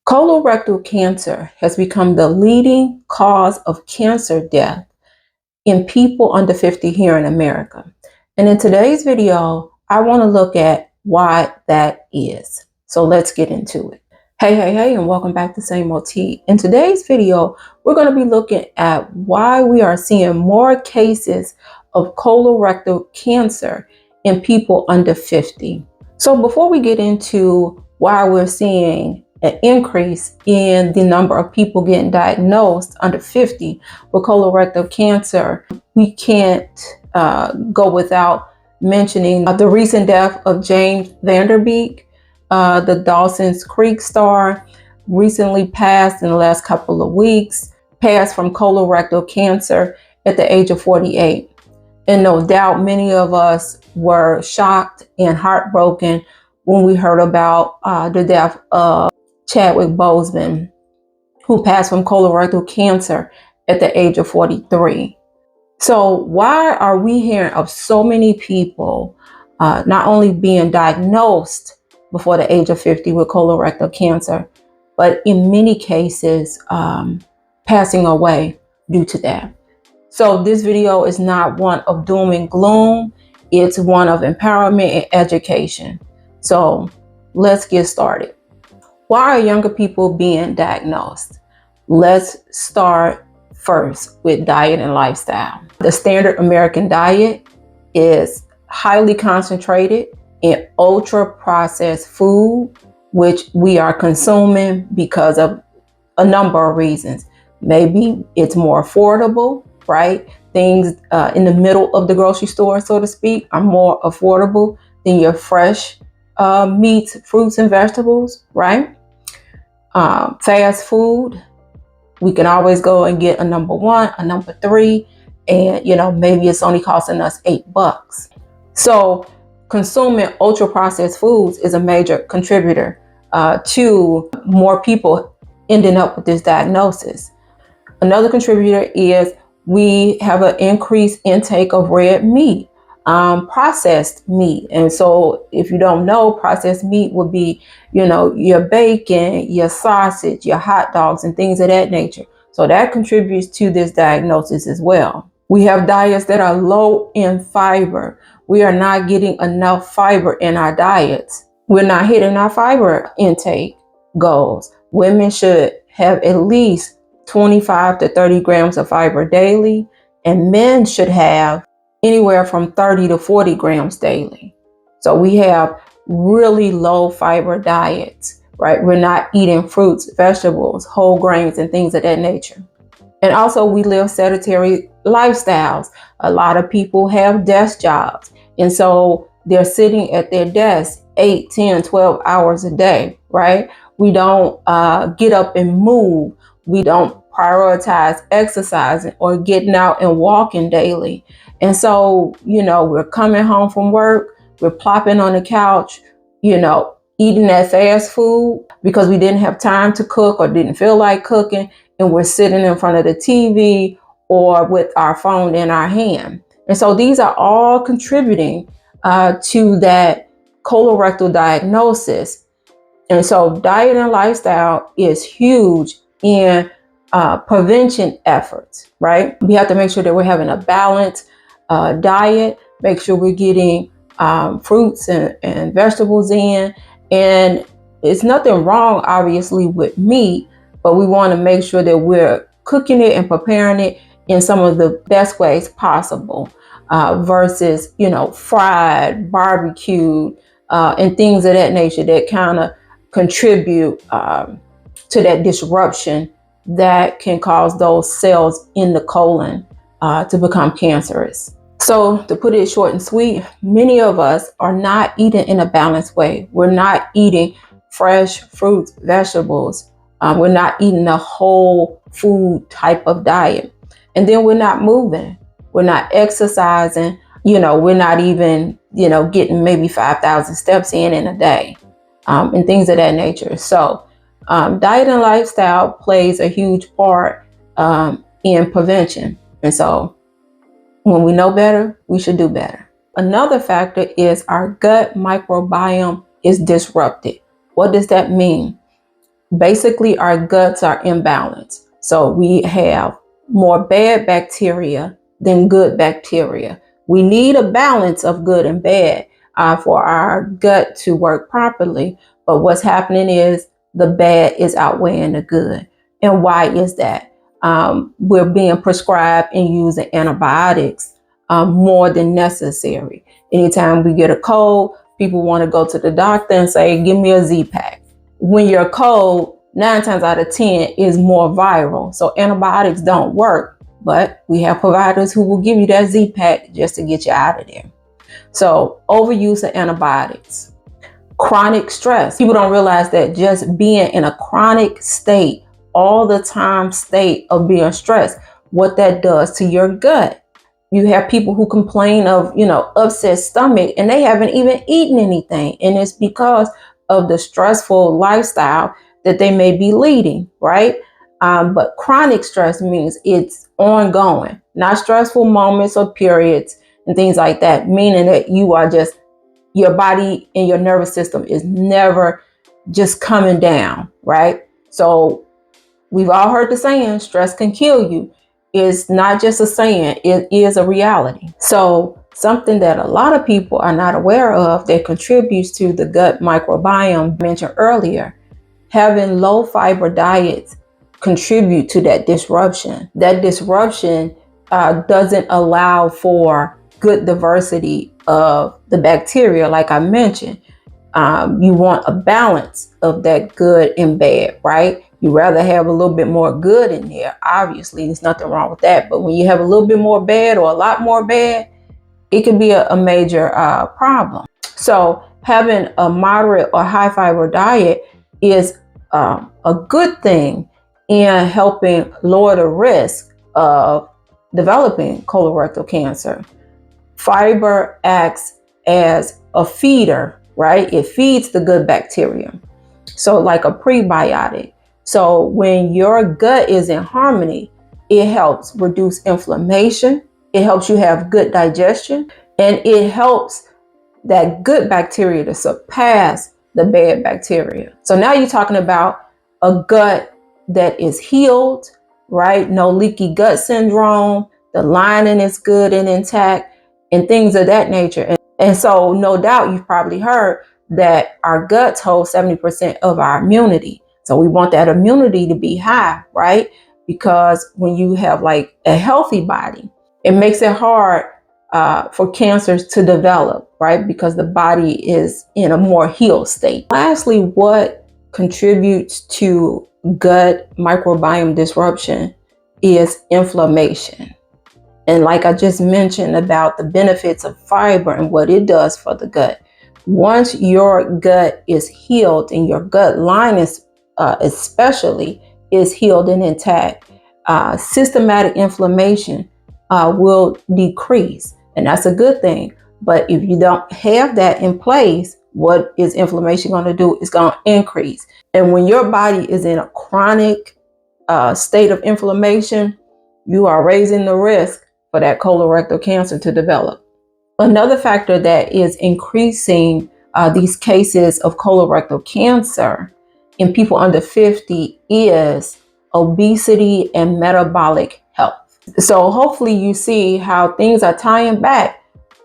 Colorectal cancer has become the leading cause of cancer death in people under 50 here in America. And in today's video, I want to look at why that is. So let's get into it. Hey, and welcome back to Same Old Tea. In today's video, we're going to be looking at why we are seeing more cases of colorectal cancer in people under 50. So before we get into why we're seeing an increase in the number of people getting diagnosed under 50 with colorectal cancer, we can't go without mentioning the recent death of James Van Der Beek, the Dawson's Creek star, recently passed in the last couple of weeks, passed from colorectal cancer at the age of 48. And no doubt many of us were shocked and heartbroken when we heard about the death of Chadwick Boseman, who passed from colorectal cancer at the age of 43. So why are we hearing of so many people not only being diagnosed before the age of 50 with colorectal cancer, but in many cases passing away due to that? So this video is not one of doom and gloom. It's one of empowerment and education. So let's get started. Why are younger people being diagnosed? Let's start first with diet and lifestyle. The standard American diet is highly concentrated in ultra processed food, which we are consuming because of a number of reasons. Maybe it's more affordable, right? Things in the middle of the grocery store, so to speak, are more affordable than your fresh meats, fruits, and vegetables, right? Fast food, we can always go and get a number one, a number three, and maybe it's only costing us $8. So consuming ultra processed foods is a major contributor to more people ending up with this diagnosis. Another contributor is we have an increased intake of red meat, processed meat. And so if you don't know, processed meat would be, your bacon, your sausage, your hot dogs, and things of that nature. So that contributes to this diagnosis as well. We have diets that are low in fiber. We are not getting enough fiber in our diets. We're not hitting our fiber intake goals. Women should have at least 25 to 30 grams of fiber daily, and men should have anywhere from 30 to 40 grams daily. So we have really low fiber diets, right? We're not eating fruits, vegetables, whole grains, and things of that nature. And also we live sedentary lifestyles. A lot of people have desk jobs, and so they're sitting at their desk 8, 10, 12 hours a day, right? We don't get up and move. We don't prioritize exercising or getting out and walking daily. And so, we're coming home from work, we're plopping on the couch, eating that fast food because we didn't have time to cook or didn't feel like cooking. And we're sitting in front of the TV or with our phone in our hand. And so these are all contributing to that colorectal diagnosis. And so diet and lifestyle is huge in prevention efforts, right? We have to make sure that we're having a balanced diet, make sure we're getting fruits and vegetables in. And it's nothing wrong, obviously, with meat, but we want to make sure that we're cooking it and preparing it in some of the best ways possible versus, fried, barbecued, and things of that nature that kind of contribute to that disruption that can cause those cells in the colon to become cancerous. So to put it short and sweet, many of us are not eating in a balanced way. We're not eating fresh fruits, vegetables. We're not eating a whole food type of diet. And then we're not moving. We're not exercising. We're not even, getting maybe 5,000 steps in a day and things of that nature. So diet and lifestyle plays a huge part in prevention. And so when we know better, we should do better. Another factor is our gut microbiome is disrupted. What does that mean? Basically, our guts are imbalanced. So we have more bad bacteria than good bacteria. We need a balance of good and bad for our gut to work properly. But what's happening is the bad is outweighing the good. And why is that? We're being prescribed and using antibiotics more than necessary. Anytime we get a cold, people want to go to the doctor and say, give me a Z-Pack. When you're cold, 9 times out of 10 is more viral. So antibiotics don't work, but we have providers who will give you that Z-Pack just to get you out of there. So overuse of antibiotics, chronic stress. People don't realize that just being in a chronic state, all the time state of being stressed, what that does to your gut. You have people who complain of, upset stomach, and they haven't even eaten anything. And it's because of the stressful lifestyle that they may be leading, right? But chronic stress means it's ongoing, not stressful moments or periods and things like that, meaning that your body and your nervous system is never just coming down, right? So we've all heard the saying, stress can kill you. It's not just a saying, it is a reality. So something that a lot of people are not aware of that contributes to the gut microbiome mentioned earlier, having low fiber diets contribute to that disruption. That disruption doesn't allow for good diversity of the bacteria, like I mentioned. You want a balance of that good and bad, right? You rather have a little bit more good in there. Obviously, there's nothing wrong with that. But when you have a little bit more bad or a lot more bad, it can be a major problem. So having a moderate or high fiber diet is a good thing in helping lower the risk of developing colorectal cancer. Fiber acts as a feeder, right? It feeds the good bacteria. So like a prebiotic. So when your gut is in harmony, it helps reduce inflammation. It helps you have good digestion, and it helps that good bacteria to surpass the bad bacteria. So now you're talking about a gut that is healed, right? No leaky gut syndrome. The lining is good and intact and things of that nature. And so no doubt you've probably heard that our guts hold 70% of our immunity. So we want that immunity to be high, right? Because when you have like a healthy body, it makes it hard for cancers to develop, right? Because the body is in a more healed state. Lastly, what contributes to gut microbiome disruption is inflammation. And like I just mentioned about the benefits of fiber and what it does for the gut. Once your gut is healed and your gut lining especially is healed and intact, systematic inflammation will decrease. And that's a good thing. But if you don't have that in place, what is inflammation going to do? It's going to increase. And when your body is in a chronic state of inflammation, you are raising the risk for that colorectal cancer to develop. Another factor that is increasing these cases of colorectal cancer in people under 50 is obesity and metabolic health. So hopefully you see how things are tying back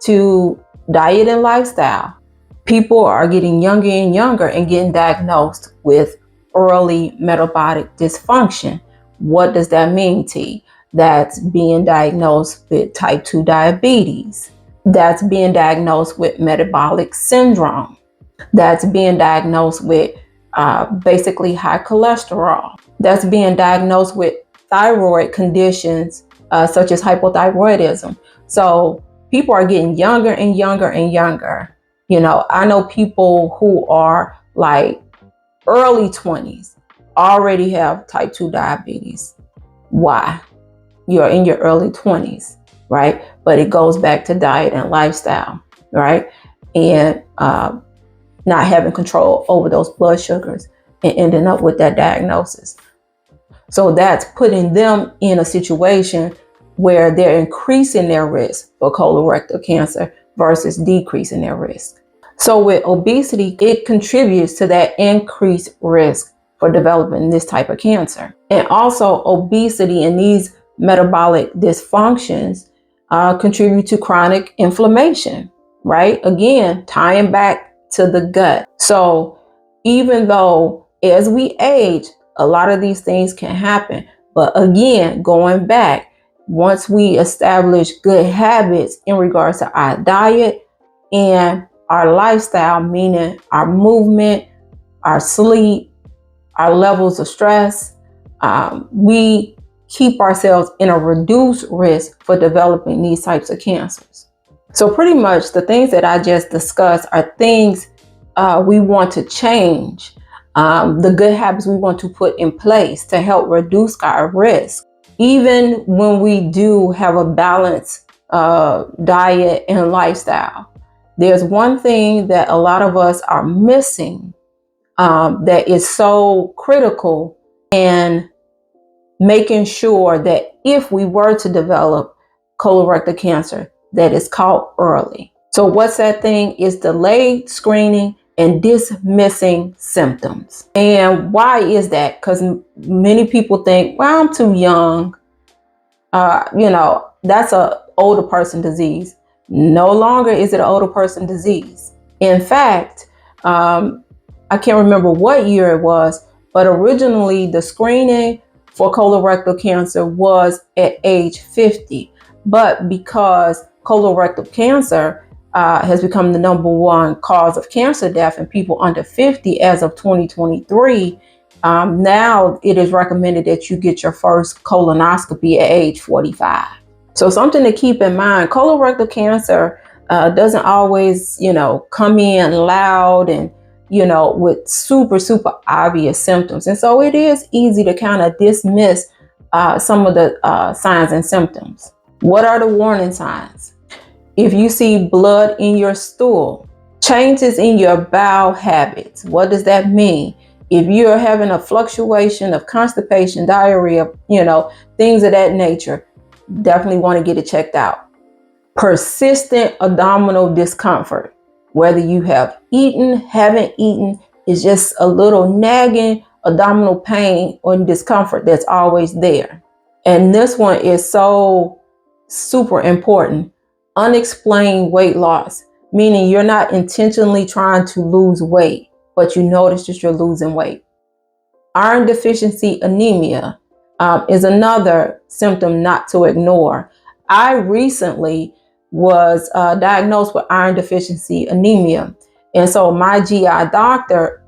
to diet and lifestyle. People are getting younger and younger and getting diagnosed with early metabolic dysfunction. What does that mean, T? That's being diagnosed with type 2 diabetes. That's being diagnosed with metabolic syndrome. That's being diagnosed with basically high cholesterol. That's being diagnosed with thyroid conditions such as hypothyroidism. So people are getting younger and younger and younger. I know people who are like early 20s already have type 2 diabetes. Why? You're in your early 20s, right? But it goes back to diet and lifestyle, right? And not having control over those blood sugars and ending up with that diagnosis. So that's putting them in a situation where they're increasing their risk for colorectal cancer versus decreasing their risk. So with obesity, it contributes to that increased risk for developing this type of cancer. And also obesity and these metabolic dysfunctions contribute to chronic inflammation, right? Again, tying back to the gut. So even though as we age, a lot of these things can happen. But again, going back, once we establish good habits in regards to our diet and our lifestyle, meaning our movement, our sleep, our levels of stress, we keep ourselves in a reduced risk for developing these types of cancers. So pretty much the things that I just discussed are things we want to change, the good habits we want to put in place to help reduce our risk. Even when we do have a balanced diet and lifestyle, there's one thing that a lot of us are missing that is so critical in making sure that if we were to develop colorectal cancer, that is caught early. So what's that thing? Is delayed screening and dismissing symptoms. And why is that? Because many people think, well, I'm too young. That's an older person disease. No longer is it an older person disease. In fact, I can't remember what year it was, but originally the screening for colorectal cancer was at age 50. But because colorectal cancer has become the #1 cause of cancer death in people under 50 as of 2023, now it is recommended that you get your first colonoscopy at age 45. So something to keep in mind, colorectal cancer doesn't always, come in loud and, with super, super obvious symptoms. And so it is easy to kind of dismiss some of the signs and symptoms. What are the warning signs? If you see blood in your stool, changes in your bowel habits, what does that mean? If you're having a fluctuation of constipation, diarrhea, things of that nature, definitely want to get it checked out. Persistent abdominal discomfort, whether you have eaten, haven't eaten, it's just a little nagging abdominal pain or discomfort that's always there. And this one is so super important. Unexplained weight loss, meaning you're not intentionally trying to lose weight, but you notice that you're losing weight. Iron deficiency anemia is another symptom not to ignore. I recently was diagnosed with iron deficiency anemia. And so my GI doctor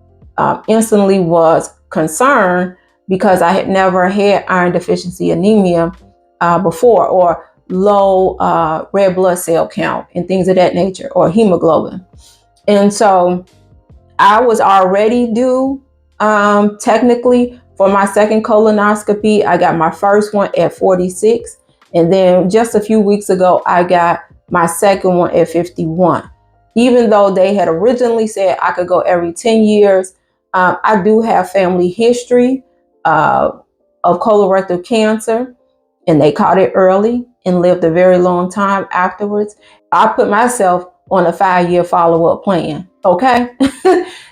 instantly was concerned because I had never had iron deficiency anemia before, or low red blood cell count and things of that nature, or hemoglobin. And so I was already due technically for my second colonoscopy. I got my first one at 46. And then just a few weeks ago, I got my second one at 51. Even though they had originally said I could go every 10 years, I do have family history of colorectal cancer, and they caught it early and lived a very long time afterwards. I put myself on a 5-year follow-up plan, okay?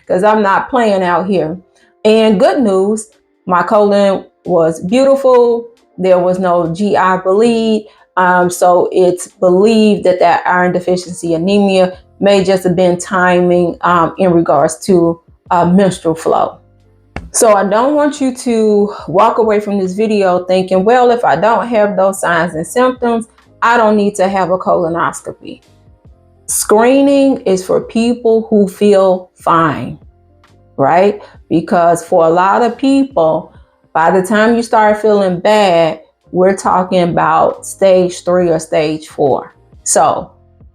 Because I'm not playing out here. And good news, my colon was beautiful. There was no GI bleed. So it's believed that iron deficiency anemia may just have been timing in regards to menstrual flow. So I don't want you to walk away from this video thinking, well, if I don't have those signs and symptoms, I don't need to have a colonoscopy. Screening is for people who feel fine, right? Because for a lot of people, by the time you start feeling bad, we're talking about stage 3 or stage 4. So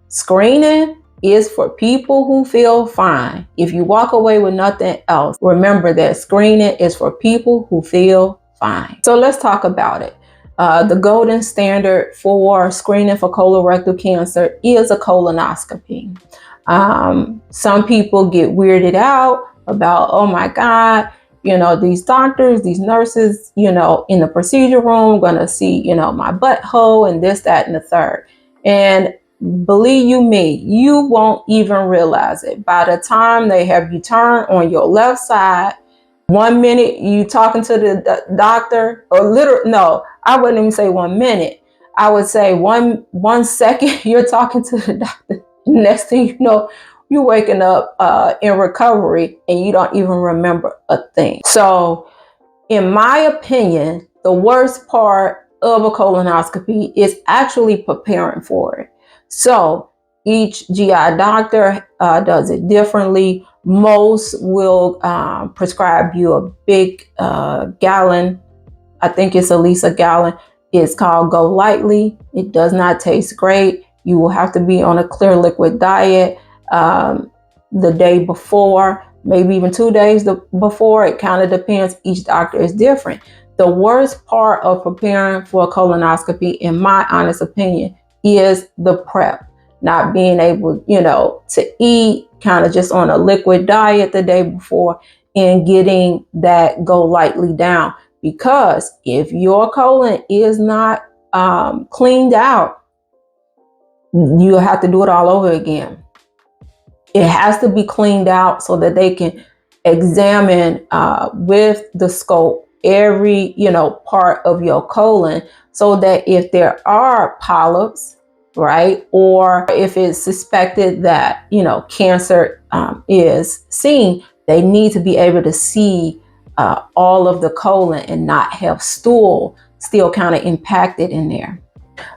screening is for people who feel fine. If you walk away with nothing else, remember that screening is for people who feel fine. So let's talk about it. The golden standard for screening for colorectal cancer is a colonoscopy. Some people get weirded out about, oh my God, these doctors, these nurses, in the procedure room, gonna see, my butthole and this, that, and the third. And believe you me, you won't even realize it. By the time they have you turn on your left side, 1 minute you talking to the doctor, or no, I wouldn't even say 1 minute. I would say one second you're talking to the doctor. Next thing you know, you're waking up in recovery and you don't even remember a thing. So in my opinion, the worst part of a colonoscopy is actually preparing for it. So each GI doctor does it differently. Most will prescribe you a big gallon. I think it's at least a gallon. It's called Go Lightly. It does not taste great. You will have to be on a clear liquid diet the day before, maybe even 2 days before. It kind of depends. Each doctor is different. The worst part of preparing for a colonoscopy, in my honest opinion, is the prep. Not being able, to eat, kind of just on a liquid diet the day before, and getting that Go Lightly down. Because if your colon is not cleaned out, you'll have to do it all over again. It has to be cleaned out so that they can examine with the scope every, part of your colon, so that if there are polyps, right, or if it's suspected that, cancer is seen, they need to be able to see all of the colon and not have stool still kind of impacted in there.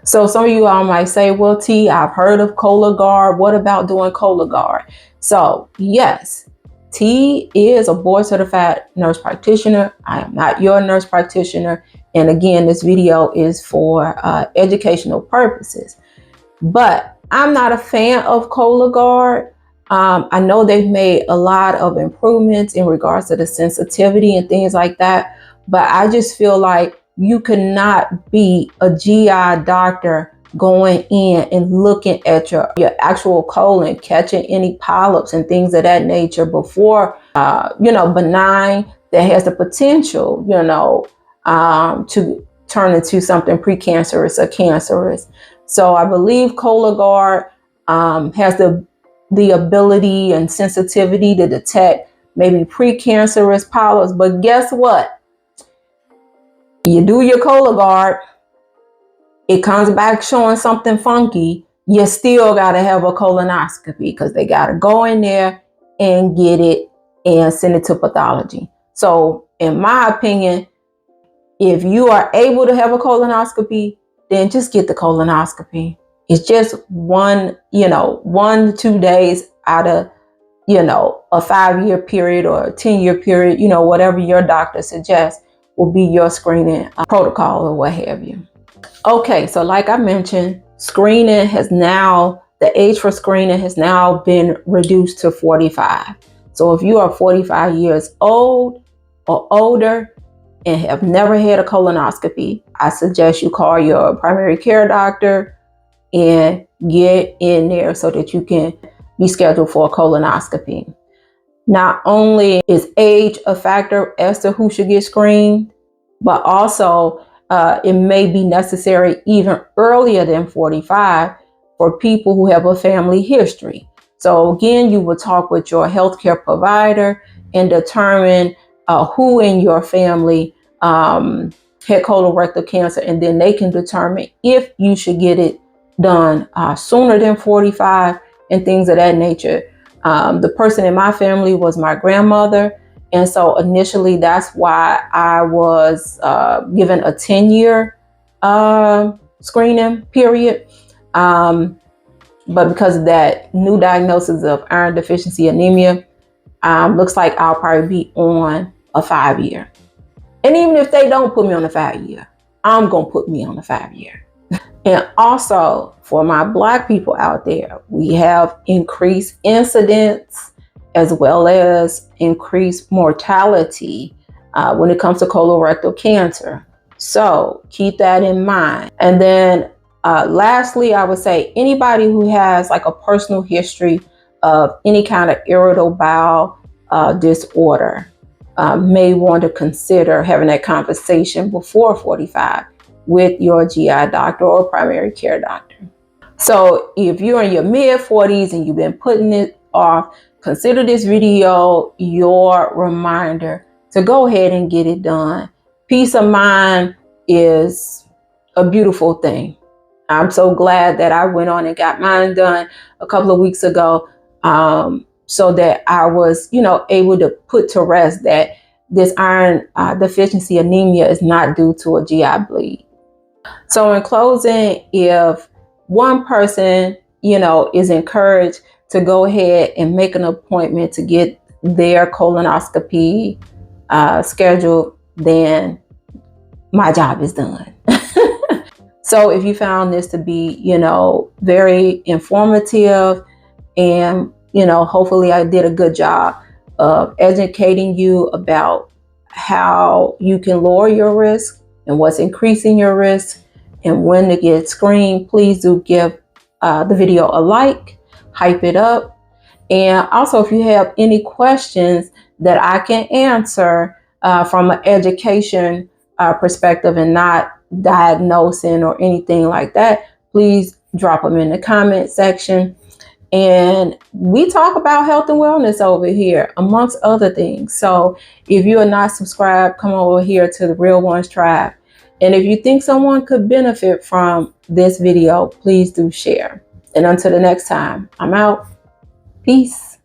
So some of you all might say, well, T, I've heard of Cologuard. What about doing Cologuard? So yes, T is a board certified nurse practitioner. I am not your nurse practitioner. And again, this video is for educational purposes. But I'm not a fan of Cologuard. I know they've made a lot of improvements in regards to the sensitivity and things like that. But I just feel like you cannot be a GI doctor going in and looking at your actual colon, catching any polyps and things of that nature before, benign, that has the potential, to turn into something precancerous or cancerous. So I believe Cologuard has the ability and sensitivity to detect maybe precancerous polyps. But guess what? You do your Cologuard, it comes back showing something funky, you still got to have a colonoscopy, because they got to go in there and get it and send it to pathology. So in my opinion, if you are able to have a colonoscopy, then just get the colonoscopy. It's just 1 to 2 days out of, a 5-year period or a 10-year period, whatever your doctor suggests will be your screening protocol or what have you. Okay, so like I mentioned, the age for screening has now been reduced to 45. So if you are 45 years old or older and have never had a colonoscopy, I suggest you call your primary care doctor and get in there so that you can be scheduled for a colonoscopy. Not only is age a factor as to who should get screened, but also it may be necessary even earlier than 45 for people who have a family history. So again, you will talk with your healthcare provider and determine who in your family had colorectal cancer, and then they can determine if you should get it done sooner than 45 and things of that nature. The person in my family was my grandmother. And so initially, that's why I was given a 10-year screening period. But because of that new diagnosis of iron deficiency anemia, looks like I'll probably be on a 5-year. And even if they don't put me on a 5-year, I'm going to put me on a 5-year. And also for my Black people out there, we have increased incidence as well as increased mortality when it comes to colorectal cancer. So keep that in mind. And then lastly, I would say anybody who has like a personal history of any kind of irritable bowel disorder may want to consider having that conversation before 45 with your GI doctor or primary care doctor. So if you're in your mid-40s and you've been putting it off, consider this video your reminder to go ahead and get it done. Peace of mind is a beautiful thing. I'm so glad that I went on and got mine done a couple of weeks ago, so that I was, able to put to rest that this iron deficiency anemia is not due to a GI bleed. So in closing, if one person, is encouraged to go ahead and make an appointment to get their colonoscopy scheduled, then my job is done. So if you found this to be, very informative, and, hopefully I did a good job of educating you about how you can lower your risk and what's increasing your risk and when to get screened, please do give the video a like, hype it up. And also, if you have any questions that I can answer from an education perspective and not diagnosing or anything like that, please drop them in the comment section. And we talk about health and wellness over here, amongst other things. So if you are not subscribed, come over here to the Real Ones Tribe. And if you think someone could benefit from this video, please do share. And until the next time, I'm out. Peace.